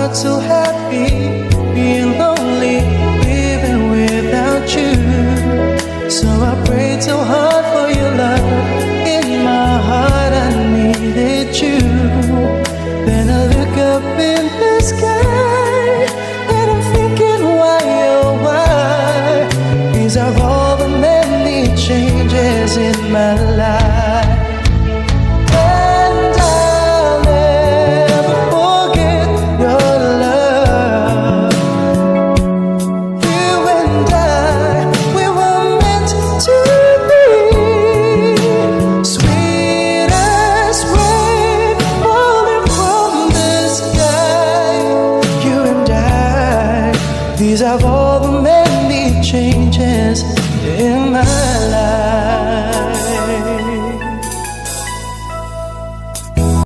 not so happy, being lonely, living without you. So I prayed so hard for your love. In my heart I needed you. Then I look up in the sky and I'm thinking why, oh why? These are all the many changes in my life. And I'll never forget your love. You and I, we were meant to be. Sweet as rain falling from the sky. You and I, these are all the many changes in my life.